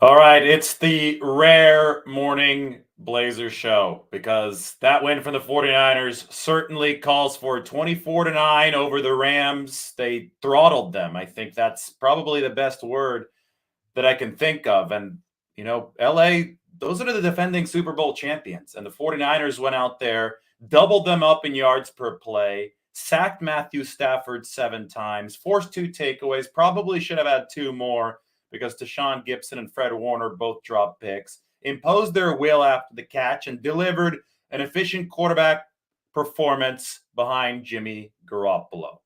All right, it's the rare morning Blazer show because that win from the 49ers certainly calls for 24-9 over the Rams. They throttled them. I think that's probably the best word that I can think of. And, LA, those are the defending Super Bowl champions. And the 49ers went out there, doubled them up in yards per play, sacked Matthew Stafford 7 times, forced 2 takeaways, probably should have had 2 more because Deshaun Gibson and Fred Warner both dropped picks, imposed their will after the catch, and delivered an efficient quarterback performance behind Jimmy Garoppolo.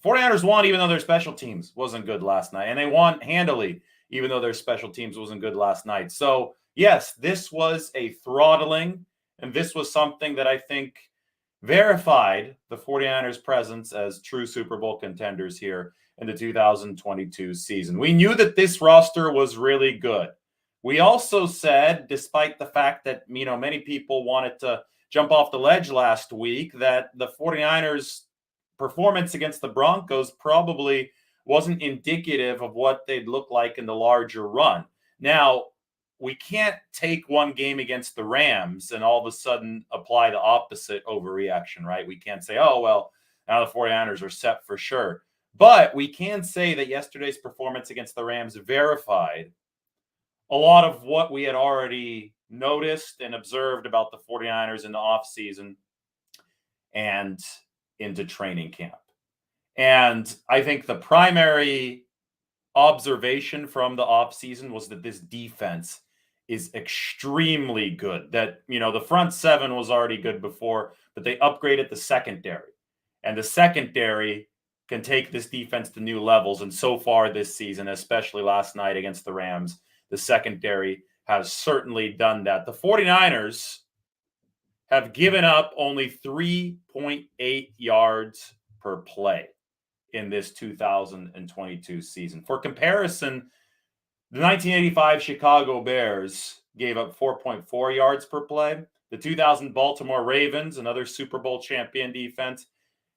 49ers won even though their special teams wasn't good last night, and they won handily even though their special teams wasn't good last night. So, yes, this was a throttling, and this was something that I think verified the 49ers' presence as true Super Bowl contenders here in the 2022 season. We knew that this roster was really good. We also said, despite the fact that, many people wanted to jump off the ledge last week, that the 49ers' performance against the Broncos probably wasn't indicative of what they'd look like in the larger run. Now, we can't take one game against the Rams and all of a sudden apply the opposite overreaction, right? We can't say, oh, well, now the 49ers are set for sure. But we can say that yesterday's performance against the Rams verified a lot of what we had already noticed and observed about the 49ers in the offseason and into training camp. And I think the primary observation from the offseason was that this defense is extremely good. That, the front seven was already good before, but they upgraded the secondary. And the secondary can take this defense to new levels. And so far this season, especially last night against the Rams, the secondary has certainly done that. The 49ers have given up only 3.8 yards per play in this 2022 season. For comparison, the 1985 Chicago Bears gave up 4.4 yards per play. The 2000 Baltimore Ravens, another Super Bowl champion defense,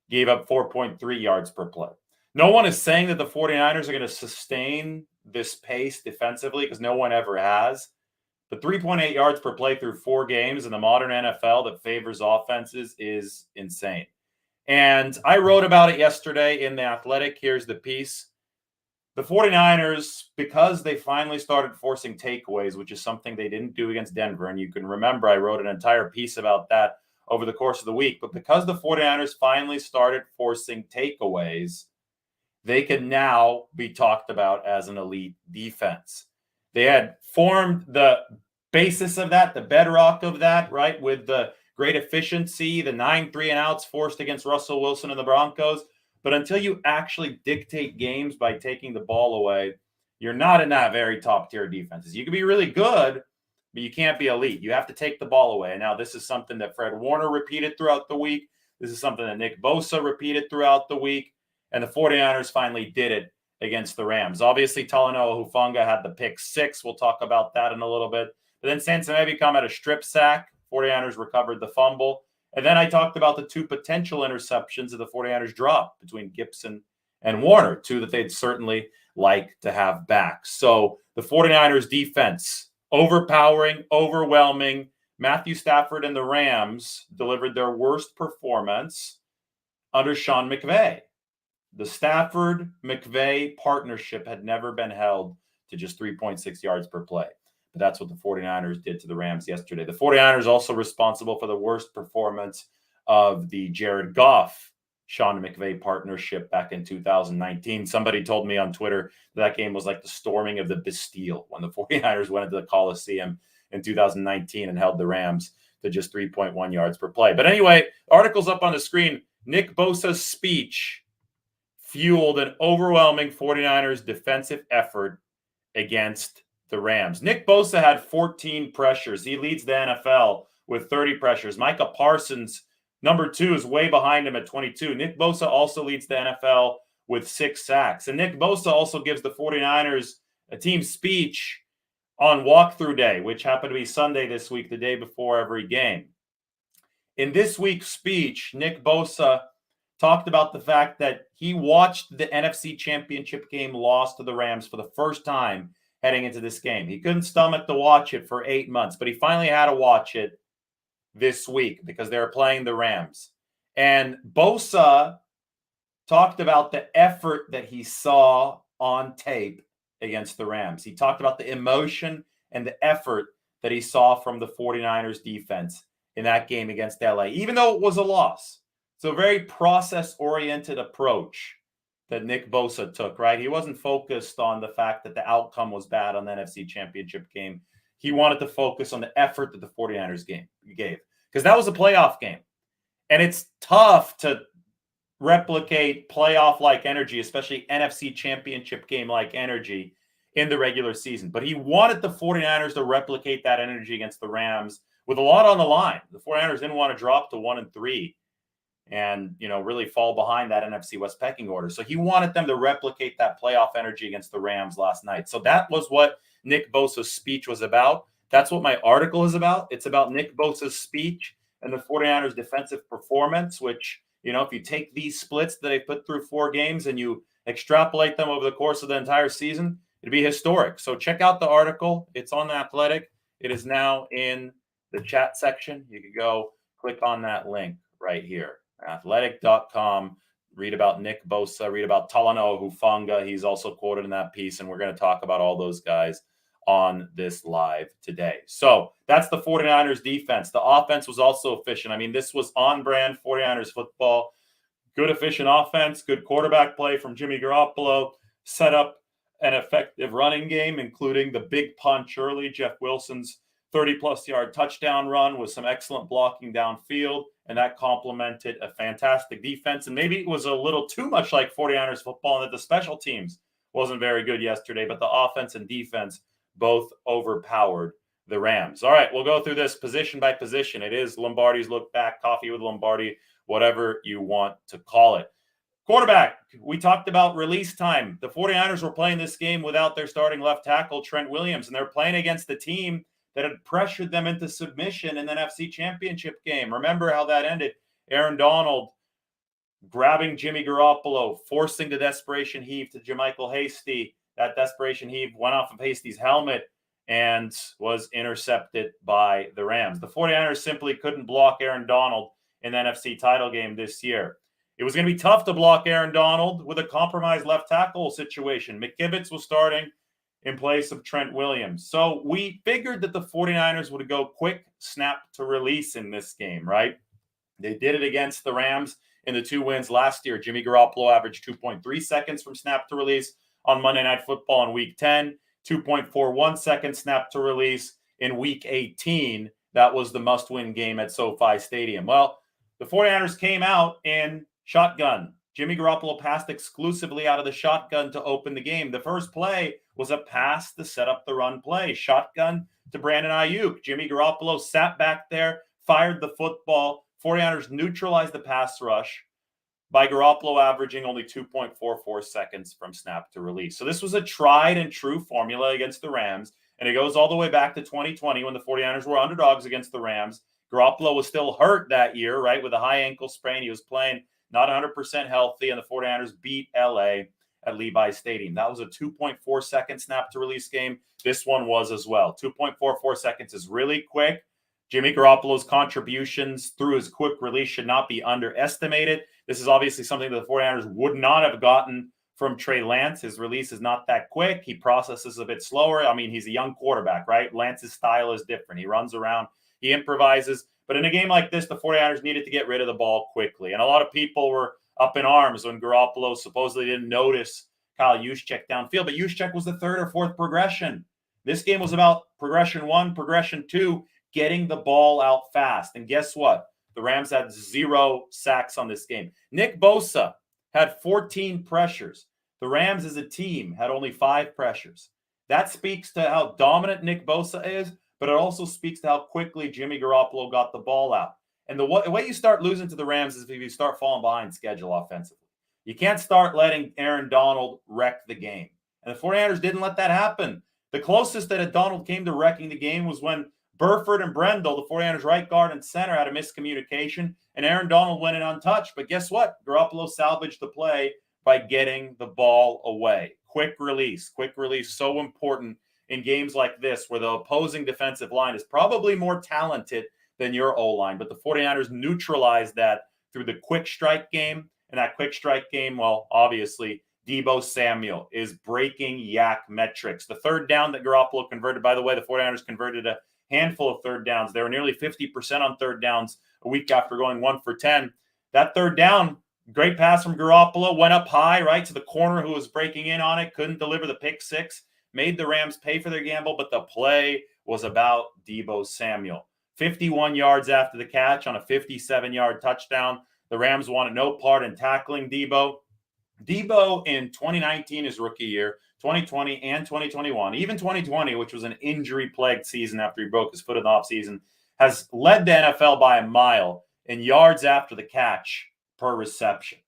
gave up 4.3 yards per play. No one is saying that the 49ers are going to sustain this pace defensively because no one ever has. But 3.8 yards per play through 4 games in the modern NFL that favors offenses is insane. And I wrote about it yesterday in The Athletic. Here's the piece. The 49ers, because they finally started forcing takeaways, which is something they didn't do against Denver, and you can remember I wrote an entire piece about that over the course of the week, but because the 49ers finally started forcing takeaways, they can now be talked about as an elite defense. They had formed the basis of that, the bedrock of that, right, with the great efficiency, the 9 3-and-outs forced against Russell Wilson and the Broncos. But until you actually dictate games by taking the ball away, you're not in that very top-tier defenses. You can be really good, but you can't be elite. You have to take the ball away. And now this is something that Fred Warner repeated throughout the week. This is something that Nick Bosa repeated throughout the week. And the 49ers finally did it against the Rams. Obviously, Talanoa Hufanga had the pick 6. We'll talk about that in a little bit. But then Sansonevi had a strip sack. 49ers recovered the fumble. And then I talked about the 2 potential interceptions that the 49ers dropped between Gibson and Warner, 2 that they'd certainly like to have back. So the 49ers defense, overpowering, overwhelming. Matthew Stafford and the Rams delivered their worst performance under Sean McVay. The Stafford-McVay partnership had never been held to just 3.6 yards per play. But that's what the 49ers did to the Rams yesterday. The 49ers also responsible for the worst performance of the Jared Goff, Sean McVay partnership back in 2019. Somebody told me on Twitter that game was like the storming of the Bastille when the 49ers went into the Coliseum in 2019 and held the Rams to just 3.1 yards per play. But anyway, article's up on the screen. Nick Bosa's speech fueled an overwhelming 49ers defensive effort against the Rams. Nick Bosa had 14 pressures. He leads the NFL with 30 pressures. Micah Parsons, number 2, is way behind him at 22. Nick Bosa also leads the NFL with 6 sacks. And Nick Bosa also gives the 49ers a team speech on walkthrough day, which happened to be Sunday this week, the day before every game. In this week's speech, Nick Bosa talked about the fact that he watched the NFC Championship game lost to the Rams for the first time heading into this game. He couldn't stomach to watch it for 8 months, but he finally had to watch it this week because they were playing the Rams. And Bosa talked about the effort that he saw on tape against the Rams. He talked about the emotion and the effort that he saw from the 49ers defense in that game against LA, even though it was a loss. So a very process-oriented approach that Nick Bosa took, right? He wasn't focused on the fact that the outcome was bad on the NFC Championship game. He wanted to focus on the effort that the 49ers game gave, because that was a playoff game. And it's tough to replicate playoff-like energy, especially NFC Championship game-like energy in the regular season. But he wanted the 49ers to replicate that energy against the Rams with a lot on the line. The 49ers didn't want to drop to 1-3 and, really fall behind that NFC West pecking order. So he wanted them to replicate that playoff energy against the Rams last night. So that was what Nick Bosa's speech was about. That's what my article is about. It's about Nick Bosa's speech and the 49ers defensive performance, which, if you take these splits that they put through 4 games and you extrapolate them over the course of the entire season, it'd be historic. So check out the article. It's on The Athletic. It is now in the chat section. You can go click on that link right here, athletic.com. Read about Nick Bosa, read about Talanoa Hufanga. He's also quoted in that piece, and we're going to talk about all those guys on this live today. So that's the 49ers defense. The offense was also efficient. I mean, this was on-brand 49ers football. Good, efficient offense, good quarterback play from Jimmy Garoppolo, set up an effective running game, including the big punch early, Jeff Wilson's 30-plus yard touchdown run with some excellent blocking downfield, and that complemented a fantastic defense. And maybe it was a little too much like 49ers football and that the special teams wasn't very good yesterday, but the offense and defense both overpowered the Rams. All right, we'll go through this position by position. It is Lombardi's Look Back, Coffee with Lombardi, whatever you want to call it. Quarterback, we talked about release time. The 49ers were playing this game without their starting left tackle, Trent Williams, and they're playing against the team that had pressured them into submission in the NFC Championship game. Remember how that ended. Aaron Donald grabbing Jimmy Garoppolo, forcing the desperation heave to JaMycal Hasty. That desperation heave went off of Hasty's helmet and was intercepted by the Rams. The 49ers simply couldn't block Aaron Donald in the NFC title game this year. It was going to be tough to block Aaron Donald with a compromised left tackle situation. McKivitz was starting in place of Trent Williams. So we figured that the 49ers would go quick snap to release in this game, right? They did it against the Rams in the 2 wins last year. Jimmy Garoppolo averaged 2.3 seconds from snap to release on Monday Night Football in Week 10, 2.41 seconds snap to release in Week 18. That was the must-win game at SoFi Stadium. Well, the 49ers came out in shotgun. Jimmy Garoppolo passed exclusively out of the shotgun to open the game. The first play was a pass to set up the run play. Shotgun to Brandon Ayuk. Jimmy Garoppolo sat back there, fired the football. 49ers neutralized the pass rush by Garoppolo averaging only 2.44 seconds from snap to release. So this was a tried and true formula against the Rams, and it goes all the way back to 2020 when the 49ers were underdogs against the Rams. Garoppolo was still hurt that year, right, with a high ankle sprain. He was playing not 100% healthy, and the 49ers beat LA at Levi Stadium. That was a 2.4 second snap to release game. This one was as well. 2.44 seconds is really quick. Jimmy Garoppolo's contributions through his quick release should not be underestimated. This is obviously something that the 49ers would not have gotten from Trey Lance. His release is not that quick. He processes a bit slower. I mean, he's a young quarterback, right? Lance's style is different. He runs around, he improvises. But in a game like this, the 49ers needed to get rid of the ball quickly. And a lot of people were up in arms when Garoppolo supposedly didn't notice Kyle Juszczyk downfield. But Juszczyk was the third or fourth progression. This game was about progression 1, progression 2, getting the ball out fast. And guess what? The Rams had 0 sacks on this game. Nick Bosa had 14 pressures. The Rams as a team had only 5 pressures. That speaks to how dominant Nick Bosa is, but it also speaks to how quickly Jimmy Garoppolo got the ball out. And the way you start losing to the Rams is if you start falling behind schedule offensively. You can't start letting Aaron Donald wreck the game. And the 49ers didn't let that happen. The closest that Donald came to wrecking the game was when Burford and Brendel, the 49ers right guard and center, had a miscommunication, and Aaron Donald went in untouched. But guess what? Garoppolo salvaged the play by getting the ball away. Quick release, so important in games like this where the opposing defensive line is probably more talented than your O-line. But the 49ers neutralized that through the quick strike game. And that quick strike game, well, obviously, Deebo Samuel is breaking yak metrics. The third down that Garoppolo converted, by the way, the 49ers converted a handful of third downs. They were nearly 50% on third downs a week after going 1 for 10. That third down, great pass from Garoppolo, went up high, right, to the corner who was breaking in on it, couldn't deliver the pick six, made the Rams pay for their gamble, but the play was about Deebo Samuel. 51 yards after the catch on a 57-yard touchdown. The Rams wanted no part in tackling Deebo. Deebo in 2019, his rookie year, 2020 and 2021, even 2020, which was an injury-plagued season after he broke his foot in the offseason, has led the NFL by a mile in yards after the catch per reception.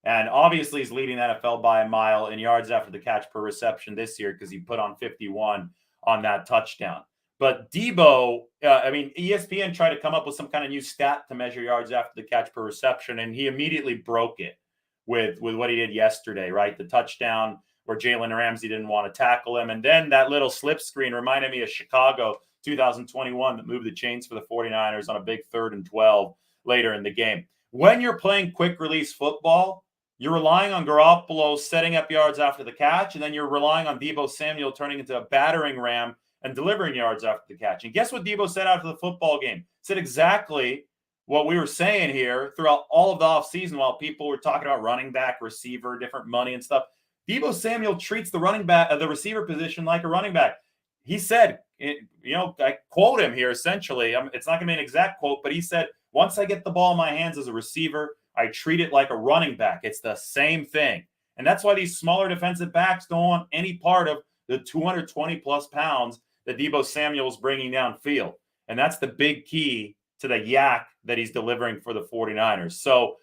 And obviously he's leading the NFL by a mile in yards after the catch per reception this year because he put on 51 on that touchdown. But Deebo, ESPN tried to come up with some kind of new stat to measure yards after the catch per reception, and he immediately broke it with what he did yesterday, right? The touchdown where Jalen Ramsey didn't want to tackle him. And then that little slip screen reminded me of Chicago 2021 that moved the chains for the 49ers on a big 3rd and 12 later in the game. When you're playing quick release football, you're relying on Garoppolo setting up yards after the catch, and then you're relying on Deebo Samuel turning into a battering ram and delivering yards after the catch. And guess what Deebo said after the football game? Said exactly what we were saying here throughout all of the offseason while people were talking about running back, receiver, different money and stuff. Deebo Samuel treats the running back, the receiver position like a running back. He said, I quote him here essentially. It's not going to be an exact quote, but he said, once I get the ball in my hands as a receiver, I treat it like a running back. It's the same thing. And that's why these smaller defensive backs don't want any part of the 220 plus pounds that Deebo Samuel is bringing downfield. And that's the big key to the yak that he's delivering for the 49ers. So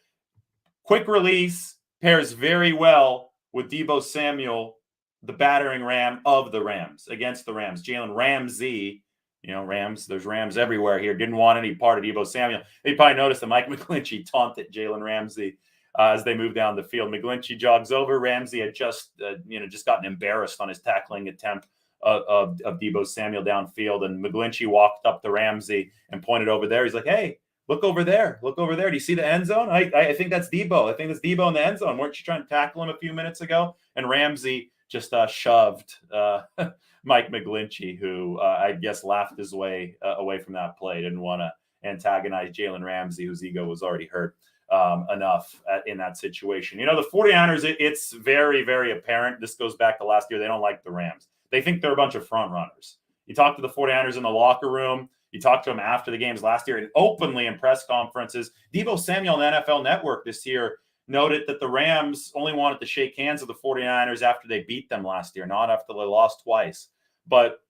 quick release pairs very well with Deebo Samuel, the battering ram of the Rams against the Rams. Jalen Ramsey, Rams, there's Rams everywhere here, didn't want any part of Deebo Samuel. They probably noticed that Mike McGlinchey taunted Jalen Ramsey as they moved down the field. McGlinchey jogs over. Ramsey had just gotten embarrassed on his tackling attempt of Deebo Samuel downfield, and McGlinchey walked up to Ramsey and pointed over there. He's like, "Hey, look over there. Look over there. Do you see the end zone? I think that's Deebo. I think that's Deebo in the end zone. Weren't you trying to tackle him a few minutes ago?" And Ramsey just shoved Mike McGlinchey, who I guess laughed his way away from that play. Didn't want to antagonize Jalen Ramsey, whose ego was already hurt enough in that situation. The 49ers, it's very, very apparent. This goes back to last year. They don't like the Rams. They think they're a bunch of front runners. You talk to the 49ers in the locker room. You talk to them after the games last year and openly in press conferences. Deebo Samuel on the NFL Network this year noted that the Rams only wanted to shake hands with the 49ers after they beat them last year, not after they lost twice. But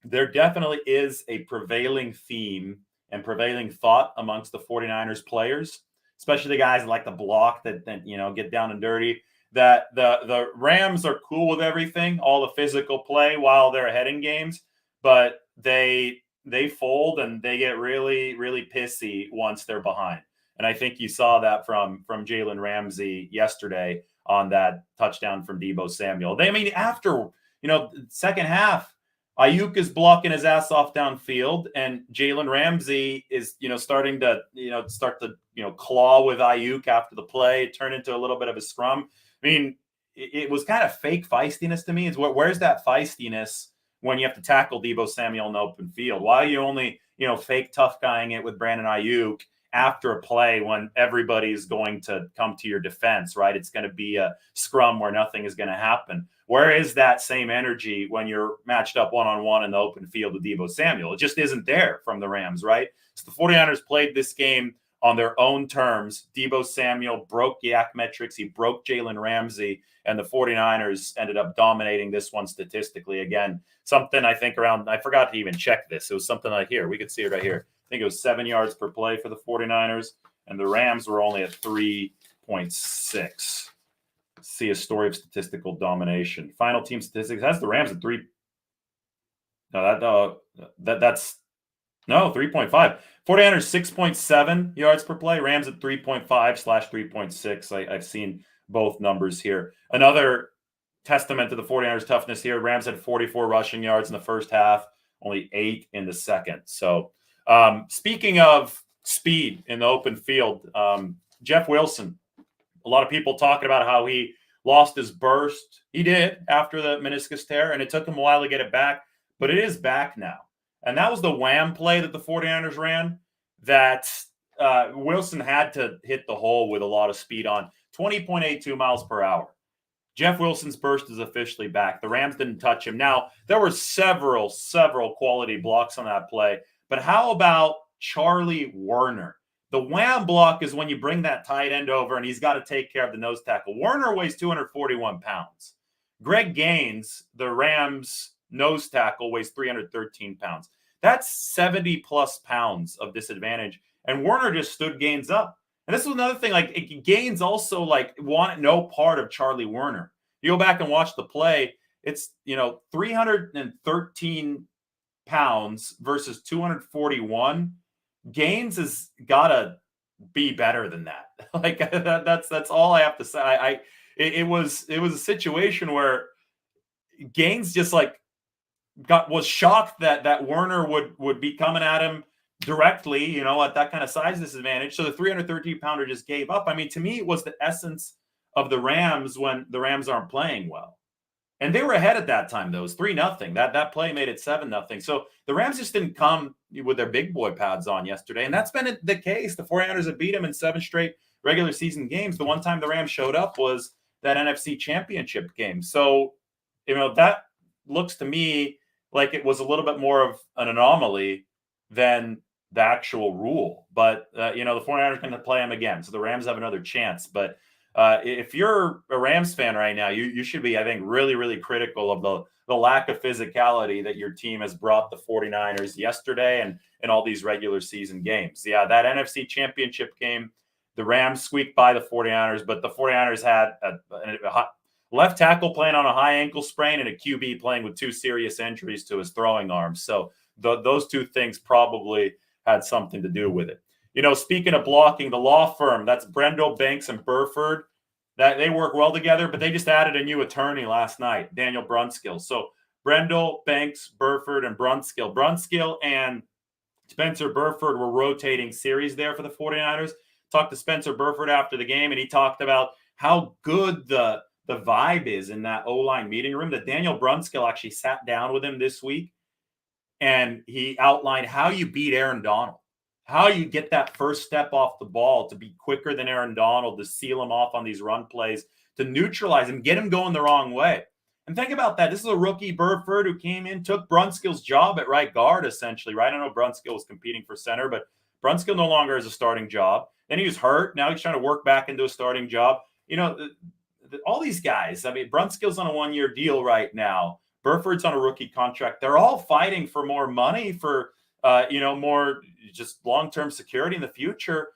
there definitely is a prevailing theme and prevailing thought amongst the 49ers players, especially the guys that like the block that get down and dirty, that the Rams are cool with everything, all the physical play while they're ahead in games, but they fold and they get really, really pissy once they're behind. And I think you saw that from Jalen Ramsey yesterday on that touchdown from Deebo Samuel. After, second half, Ayuk is blocking his ass off downfield, and Jalen Ramsey is, starting to, claw with Ayuk after the play, turn into a little bit of a scrum. It was kind of fake feistiness to me. Where's that feistiness when you have to tackle Deebo Samuel in the open field? Why are you only, fake tough guying it with Brandon Ayuk after a play when everybody's going to come to your defense, right? It's going to be a scrum where nothing is going to happen. Where is that same energy when you're matched up one-on-one in the open field with Deebo Samuel? It just isn't there from the Rams, right? So the 49ers played this game on their own terms. Deebo Samuel broke yak metrics. He broke Jalen Ramsey, and the 49ers ended up dominating this one statistically. Again, something I think around, I forgot to even check this. It was something like here. We could see it right here. I think it was 7 yards per play for the 49ers, and the Rams were only at 3.6. See a story of statistical domination. Final team statistics has the Rams at 3. No, that's 3.5. 49ers 6.7 yards per play. Rams at 3.5/3.6. I've seen both numbers here. Another testament to the 49ers toughness here. Rams had 44 rushing yards in the first half, only 8 in the second. So speaking of speed in the open field, Jeff Wilson, a lot of people talking about how he lost his burst. He did after the meniscus tear, and it took him a while to get it back, but it is back now. And that was the wham play that the 49ers ran that Wilson had to hit the hole with a lot of speed on, 20.82 miles per hour. Jeff Wilson's burst is officially back. The Rams didn't touch him. Now, there were several quality blocks on that play, but how about Charlie Woerner? The wham block is when you bring that tight end over and he's got to take care of the nose tackle. Woerner weighs 241 pounds. Greg Gaines, the Rams nose tackle, weighs 313 pounds. That's 70 plus pounds of disadvantage. And Woerner just stood Gaines up. And this was another thing, like Gaines also wanted no part of Charlie Woerner. You go back and watch the play, it's 313 pounds versus 241. Gaines has got to be better than that. That's all I have to say. It was a situation where Gaines just was shocked that Woerner would be coming at him directly, at that kind of size disadvantage. So the 313 pounder just gave up. I mean, to me, it was the essence of the Rams when the Rams aren't playing well. And they were ahead at that time, though. It was 3-0. That play made it 7-0. So the Rams just didn't come with their big boy pads on yesterday. And that's been the case. The 49ers have beat them in 7 straight regular season games. The one time the Rams showed up was that NFC Championship game. So, that looks to me like it was a little bit more of an anomaly than the actual rule. But, the 49ers are going to play them again. So the Rams have another chance. But if you're a Rams fan right now, you should be, I think, really, really critical of the lack of physicality that your team has brought the 49ers yesterday and all these regular season games. Yeah, that NFC Championship game, the Rams squeaked by the 49ers, but the 49ers had a left tackle playing on a high ankle sprain and a QB playing with 2 serious injuries to his throwing arms. So those 2 things probably had something to do with it. Speaking of blocking, the law firm, that's Brendel, Banks, and Burford, that they work well together, but they just added a new attorney last night, Daniel Brunskill. So Brendel, Banks, Burford, and Brunskill. Brunskill and Spencer Burford were rotating series there for the 49ers. Talked to Spencer Burford after the game, and he talked about how good the vibe is in that O-line meeting room, that Daniel Brunskill actually sat down with him this week, and he outlined how you beat Aaron Donald. How you get that first step off the ball to be quicker than Aaron Donald, to seal him off on these run plays, to neutralize him, get him going the wrong way. And think about that. This is a rookie Burford who came in, took Brunskill's job at right guard, essentially, right? I know Brunskill was competing for center, but Brunskill no longer has a starting job. Then he was hurt. Now he's trying to work back into a starting job. All these guys, I mean, Brunskill's on a 1-year deal right now. Burford's on a rookie contract. They're all fighting for more money, for more just long-term security in the future.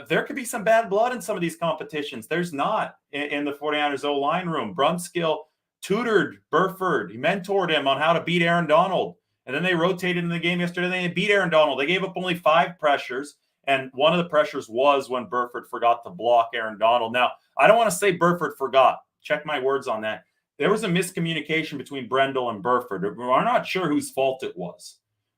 There could be some bad blood in some of these competitions. There's not in the 49ers O-line room. Brunskill tutored Burford. He mentored him on how to beat Aaron Donald. And then they rotated in the game yesterday. They beat Aaron Donald. They gave up only 5 pressures. And one of the pressures was when Burford forgot to block Aaron Donald. Now, I don't want to say Burford forgot. Check my words on that. There was a miscommunication between Brendel and Burford. We're not sure whose fault it was.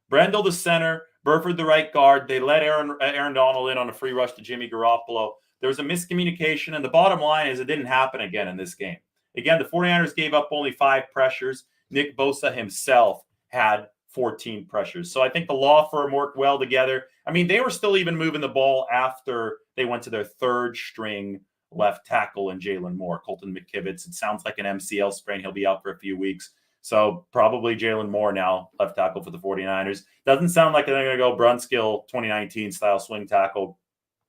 Brendel, the center, Burford, the right guard. They let Aaron Donald in on a free rush to Jimmy Garoppolo. There was a miscommunication, and the bottom line is it didn't happen again in this game. Again, the 49ers gave up only 5 pressures. Nick Bosa himself had 14 pressures. So I think the law firm worked well together. I mean, they were still even moving the ball after they went to their 3rd string left tackle in Jalen Moore. Colton McKivitz, it sounds like an MCL sprain. He'll be out for a few weeks. So probably Jalen Moore now, left tackle for the 49ers. Doesn't sound like they're going to go Brunskill 2019 style swing tackle.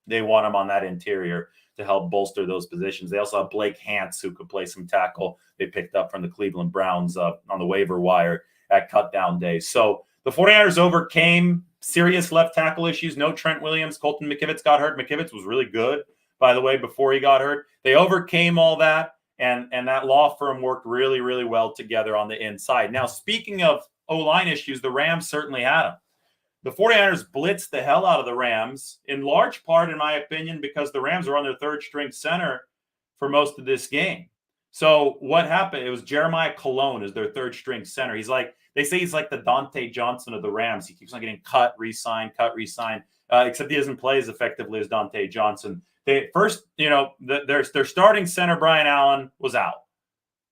They want him on that interior to help bolster those positions. They also have Blake Hance, who could play some tackle. They picked up from the Cleveland Browns on the waiver wire at cutdown days. So the 49ers overcame serious left tackle issues. No Trent Williams. Colton McKivitz got hurt. McKivitz was really good, by the way, before he got hurt. They overcame all that. And that law firm worked really, really well together on the inside. Now, speaking of O-line issues, the Rams certainly had them. The 49ers blitzed the hell out of the Rams, in large part, in my opinion, because the Rams were on their 3rd string center for most of this game. So what happened? It was Jeremiah Colon is their third string center. They say he's like the Dante Johnson of the Rams. He keeps on getting cut, re-signed, except he doesn't play as effectively as Dante Johnson. Their starting center, Brian Allen, was out.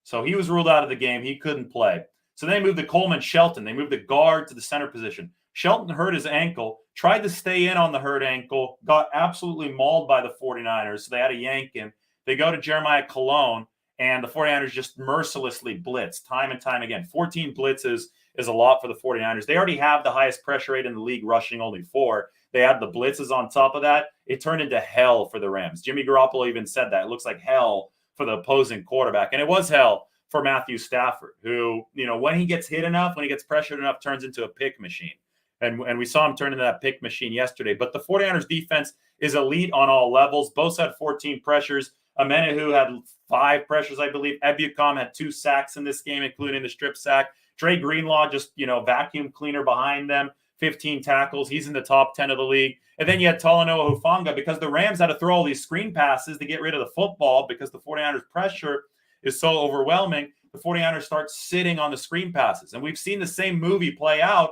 So he was ruled out of the game. He couldn't play. So they moved to Coleman Shelton. They moved the guard to the center position. Shelton hurt his ankle, tried to stay in on the hurt ankle, got absolutely mauled by the 49ers. So they had to yank him. They go to Jeremiah Colon, and the 49ers just mercilessly blitz time and time again. 14 blitzes is a lot for the 49ers. They already have the highest pressure rate in the league, rushing only 4. They had the blitzes on top of that. It turned into hell for the Rams. Jimmy Garoppolo even said that. It looks like hell for the opposing quarterback. And it was hell for Matthew Stafford, who, when he gets hit enough, when he gets pressured enough, turns into a pick machine. And we saw him turn into that pick machine yesterday. But the 49ers defense is elite on all levels. Both had 14 pressures. Amenahu had 5 pressures, I believe. Ebukam had 2 sacks in this game, including the strip sack. Dre Greenlaw just, vacuum cleaner behind them. 15 tackles. He's in the top 10 of the league. And then you had Talanoa Hufanga, because the Rams had to throw all these screen passes to get rid of the football because the 49ers pressure is so overwhelming. The 49ers start sitting on the screen passes. And we've seen the same movie play out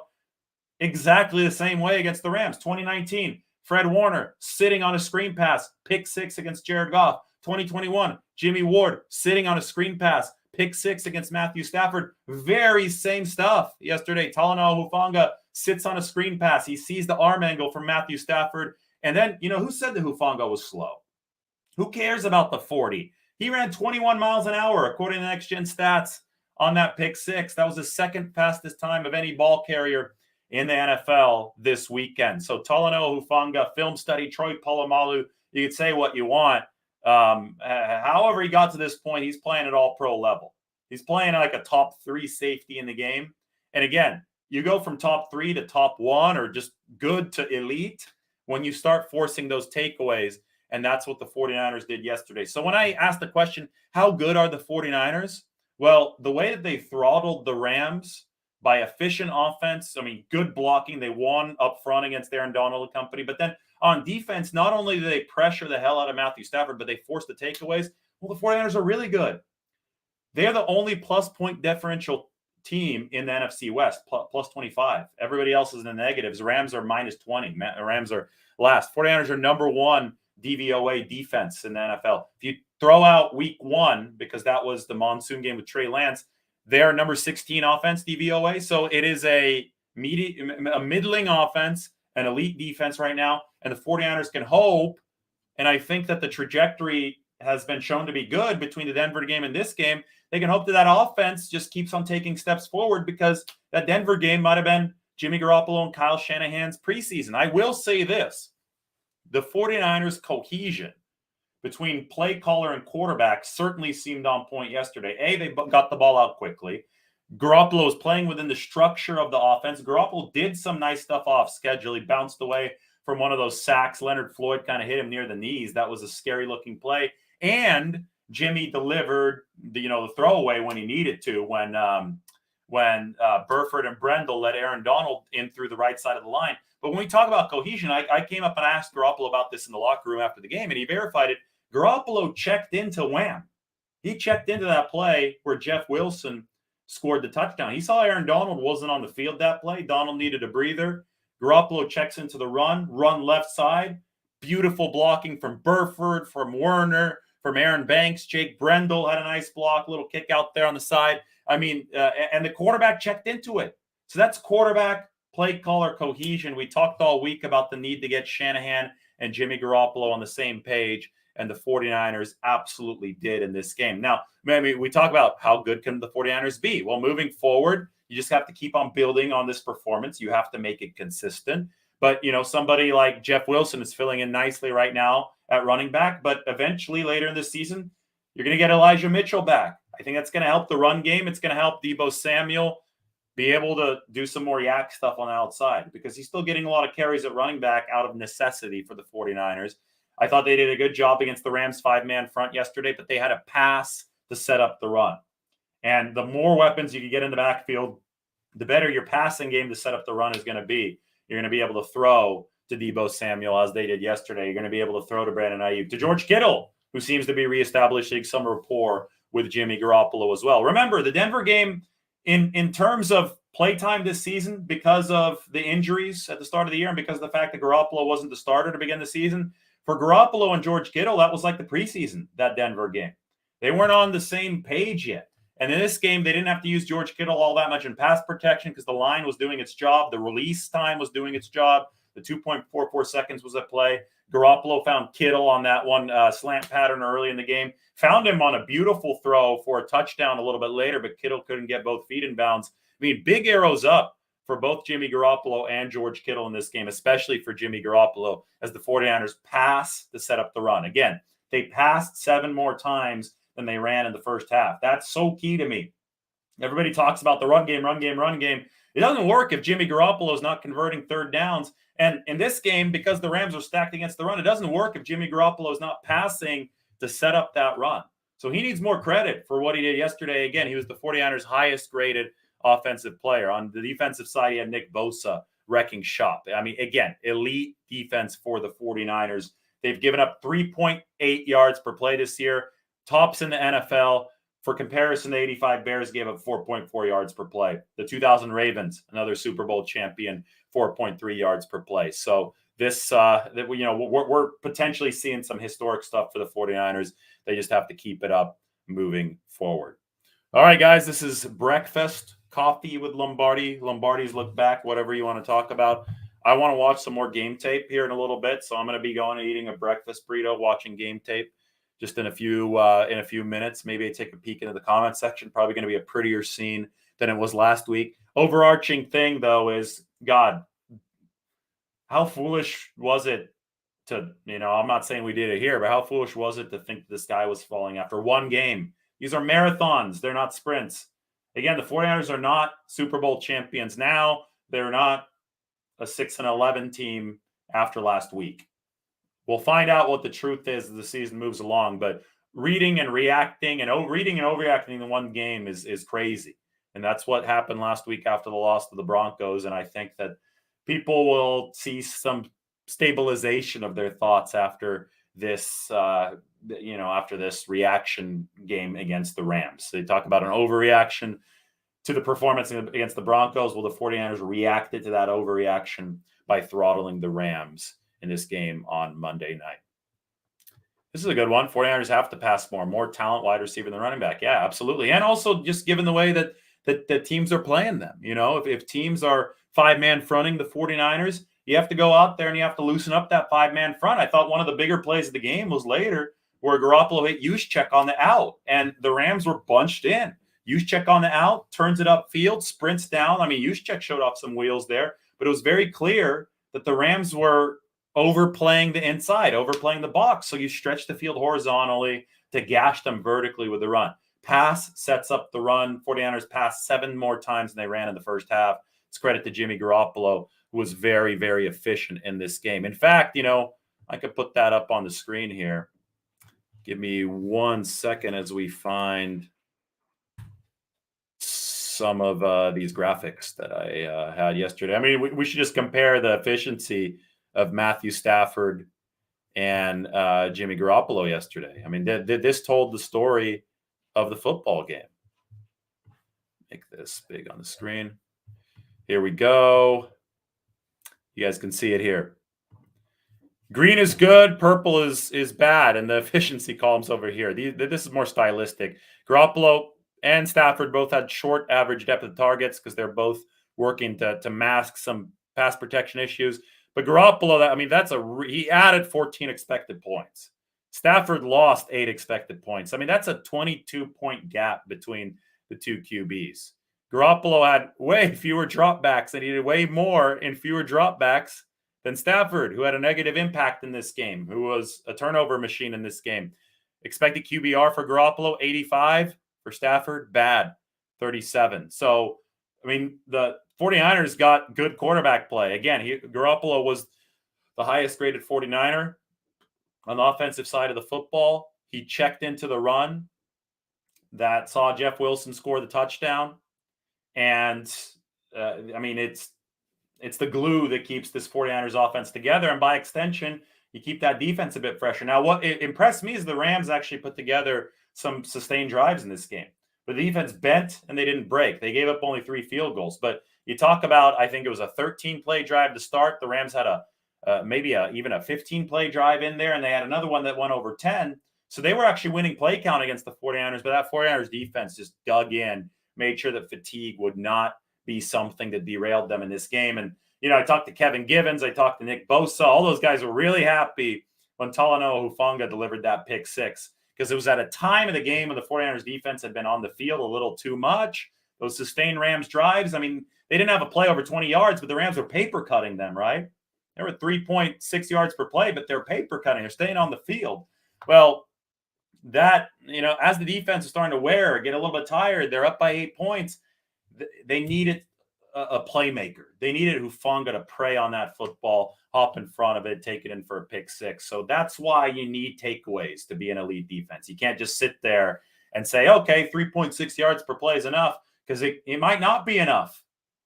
exactly the same way against the Rams. 2019, Fred Warner sitting on a screen pass, pick 6 against Jared Goff. 2021, Jimmy Ward sitting on a screen pass, pick 6 against Matthew Stafford. Very same stuff yesterday. Talanoa Hufanga sits on a screen pass. He sees the arm angle from Matthew Stafford. And then, who said that Hufanga was slow? Who cares about the 40? He ran 21 miles an hour, according to Next Gen Stats, on that pick 6. That was the second fastest time of any ball carrier in the NFL this weekend. So Talanoa Hufanga, film study, Troy Polamalu, you could say what you want. However he got to this point, he's playing at all pro level. He's playing like a top 3 safety in the game. And again, you go from top 3 to top 1 or just good to elite when you start forcing those takeaways. And that's what the 49ers did yesterday. So when I asked the question, how good are the 49ers? Well, the way that they throttled the Rams by efficient offense, good blocking. They won up front against Aaron Donald and company. But then on defense, not only do they pressure the hell out of Matthew Stafford, but they force the takeaways. Well, the 49ers are really good. They're the only plus point differential team in the NFC West, plus 25. Everybody else is in the negatives. Rams are minus 20. Rams are last. 49ers are number 1 DVOA defense in the NFL. If you throw out week 1, because that was the monsoon game with Trey Lance, they are number 16 offense DVOA. So it is a middling offense, an elite defense right now. And the 49ers can hope, and I think that the trajectory has been shown to be good between the Denver game and this game. They can hope that offense just keeps on taking steps forward, because that Denver game might have been Jimmy Garoppolo and Kyle Shanahan's preseason. I will say this. The 49ers' cohesion between play caller and quarterback certainly seemed on point yesterday. They got the ball out quickly. Garoppolo was playing within the structure of the offense. Garoppolo did some nice stuff off schedule. He bounced away from one of those sacks. Leonard Floyd kind of hit him near the knees. That was a scary looking play. And Jimmy delivered the throwaway when he needed to, when Burford and Brendel let Aaron Donald in through the right side of the line. But when we talk about cohesion, I came up and asked Garoppolo about this in the locker room after the game, and he verified it. Garoppolo checked into Wham. He checked into that play where Jeff Wilson scored the touchdown. He saw Aaron Donald wasn't on the field that play. Donald needed a breather. Garoppolo checks into the run left side. Beautiful blocking from Burford, from Werner, from Aaron Banks. Jake Brendel had a nice block, little kick out there on the side. And the quarterback checked into it. So that's quarterback play caller cohesion. We talked all week about the need to get Shanahan and Jimmy Garoppolo on the same page, and the 49ers absolutely did in this game. Now, we talk about how good can the 49ers be? Well, moving forward, you just have to keep on building on this performance. You have to make it consistent. But, somebody like Jeff Wilson is filling in nicely right now at running back. But eventually, later in the season, you're going to get Elijah Mitchell back. I think that's going to help the run game. It's going to help Deebo Samuel be able to do some more yak stuff on the outside, because he's still getting a lot of carries at running back out of necessity for the 49ers. I thought they did a good job against the Rams 5-man front yesterday, but they had a pass to set up the run. And the more weapons you can get in the backfield, the better your passing game to set up the run is going to be. You're going to be able to throw to Deebo Samuel as they did yesterday. You're going to be able to throw to Brandon Ayuk, to George Kittle, who seems to be reestablishing some rapport with Jimmy Garoppolo as well. Remember, the Denver game, in terms of playtime this season, because of the injuries at the start of the year and because of the fact that Garoppolo wasn't the starter to begin the season, for Garoppolo and George Kittle, that was like the preseason, that Denver game. They weren't on the same page yet. And in this game, they didn't have to use George Kittle all that much in pass protection because the line was doing its job. The release time was doing its job. The 2.44 seconds was at play. Garoppolo found Kittle on that one slant pattern early in the game. Found him on a beautiful throw for a touchdown a little bit later, but Kittle couldn't get both feet in bounds. I mean, big arrows up for both Jimmy Garoppolo and George Kittle in this game, especially for Jimmy Garoppolo, as the 49ers pass to set up the run. Again, they passed 7 more times than they ran in the first half. That's so key to me. Everybody talks about the run game. It doesn't work if Jimmy Garoppolo is not converting third downs. And in this game, because the Rams are stacked against the run, it doesn't work if Jimmy Garoppolo is not passing to set up that run. So he needs more credit for what he did yesterday. Again, he was the 49ers' highest graded offensive player. On the defensive side, he had Nick Bosa wrecking shop. I mean, again, elite defense for the 49ers. They've given up 3.8 yards per play this year, tops in the NFL. For comparison, the 85 Bears gave up 4.4 yards per play. The 2000 Ravens, another Super Bowl champion, 4.3 yards per play. So this, we're potentially seeing some historic stuff for the 49ers. They just have to keep it up moving forward. All right, guys, this is Breakfast Coffee with Lombardi. Lombardi's Look Back, whatever you want to talk about. I want to watch some more game tape here in a little bit, so I'm going to be going and eating a breakfast burrito, watching game tape just in a few minutes. Maybe I take a peek into the comment section. Probably going to be a prettier scene than it was last week. Overarching thing, though, is, God, how foolish was it to, I'm not saying we did it here, but how foolish was it to think the sky was falling after one game? These are marathons. They're not sprints. Again, the 49ers are not Super Bowl champions now. They're not a 6-11 team after last week. We'll find out what the truth is as the season moves along, but reading and reacting and overreacting in one game is crazy. And that's what happened last week after the loss to the Broncos. And I think that people will see some stabilization of their thoughts after this, after this reaction game against the Rams. They talk about an overreaction to the performance against the Broncos. Well, the 49ers reacted to that overreaction by throttling the Rams in this game on Monday night. This is a good one. 49ers have to pass more talent, wide receiver than running back. Yeah, absolutely. And also just given the way that teams are playing them. If teams are 5-man fronting the 49ers, you have to go out there and you have to loosen up that 5-man front. I thought one of the bigger plays of the game was later where Garoppolo hit Juszczyk on the out, and the Rams were bunched in. Juszczyk on the out, turns it upfield, sprints down. I mean, Juszczyk showed off some wheels there, but it was very clear that the Rams were overplaying the inside, overplaying the box. So you stretch the field horizontally to gash them vertically with the run. Pass sets up the run. 49ers passed 7 more times than they ran in the first half. It's credit to Jimmy Garoppolo, who was very, very efficient in this game. In fact, I could put that up on the screen here. Give me 1 second as we find some of these graphics that I had yesterday. I mean, we should just compare the efficiency of Matthew Stafford and Jimmy Garoppolo yesterday. I mean, this told the story of the football game. Make this big on the screen. Here we go. You guys can see it here. Green is good, purple is bad, and the efficiency columns over here. This is more stylistic. Garoppolo and Stafford both had short average depth of targets because they're both working to mask some pass protection issues. But Garoppolo, he added 14 expected points. Stafford lost 8 expected points. I mean, that's a 22-point gap between the two QBs. Garoppolo had way fewer dropbacks, and he did way more in fewer dropbacks than Stafford, who had a negative impact in this game, who was a turnover machine in this game. Expected QBR for Garoppolo, 85. For Stafford, bad, 37. So, I mean, the 49ers got good quarterback play. Again, Garoppolo was the highest graded 49er on the offensive side of the football. He checked into the run that saw Jeff Wilson score the touchdown. And, it's the glue that keeps this 49ers offense together. And by extension, you keep that defense a bit fresher. Now, what impressed me is the Rams actually put together some sustained drives in this game. But the defense bent and they didn't break. They gave up only 3 field goals. But you talk about, I think it was a 13-play drive to start. The Rams had even a 15-play drive in there, and they had another one that went over 10. So they were actually winning play count against the 49ers, but that 49ers defense just dug in, made sure that fatigue would not be something that derailed them in this game. And, I talked to Kevin Givens, I talked to Nick Bosa. All those guys were really happy when Talanoa Hufanga delivered that pick six, because it was at a time of the game when the 49ers defense had been on the field a little too much. Those sustained Rams drives, I mean, they didn't have a play over 20 yards, but the Rams were paper cutting them, right? They were 3.6 yards per play, but they're paper cutting. They're staying on the field. Well, that, as the defense is starting to wear, get a little bit tired, they're up by 8 points. They needed a playmaker. They needed Hufanga to prey on that football, hop in front of it, take it in for a pick six. So that's why you need takeaways to be an elite defense. You can't just sit there and say, okay, 3.6 yards per play is enough, because it might not be enough.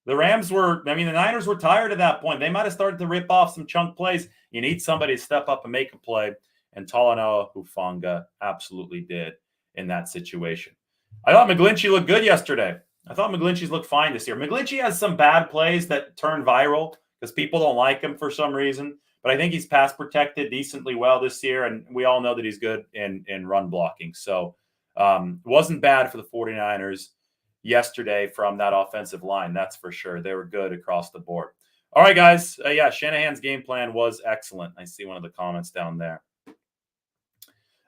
The Niners were tired at that point. They might have started to rip off some chunk plays. You need somebody to step up and make a play. And Talanoa Hufanga absolutely did in that situation. I thought McGlinchey looked good yesterday. I thought McGlinchey's looked fine this year. McGlinchey has some bad plays that turn viral because people don't like him for some reason. But I think he's pass protected decently well this year. And we all know that he's good in run blocking. So wasn't bad for the 49ers yesterday from that offensive line. That's for sure. They were good across the board. All right, guys. Shanahan's game plan was excellent. I see one of the comments down there.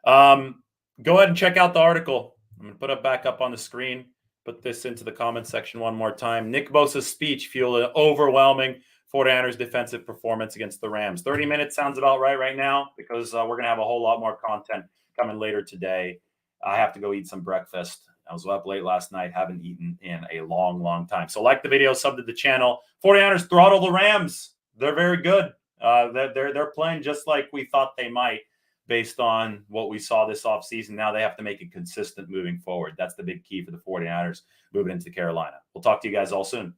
Go ahead and check out the article. I'm going to put it back up on the screen. Put this into the comment section one more time. Nick Bosa's speech fueled an overwhelming 49ers defensive performance against the Rams. 30 minutes sounds about right now, because we're going to have a whole lot more content coming later today. I have to go eat some breakfast. I was up late last night, haven't eaten in a long, long time. So like the video, sub to the channel. 49ers throttle the Rams. They're very good. They're playing just like we thought they might, based on what we saw this offseason. Now they have to make it consistent moving forward. That's the big key for the 49ers moving into Carolina. We'll talk to you guys all soon.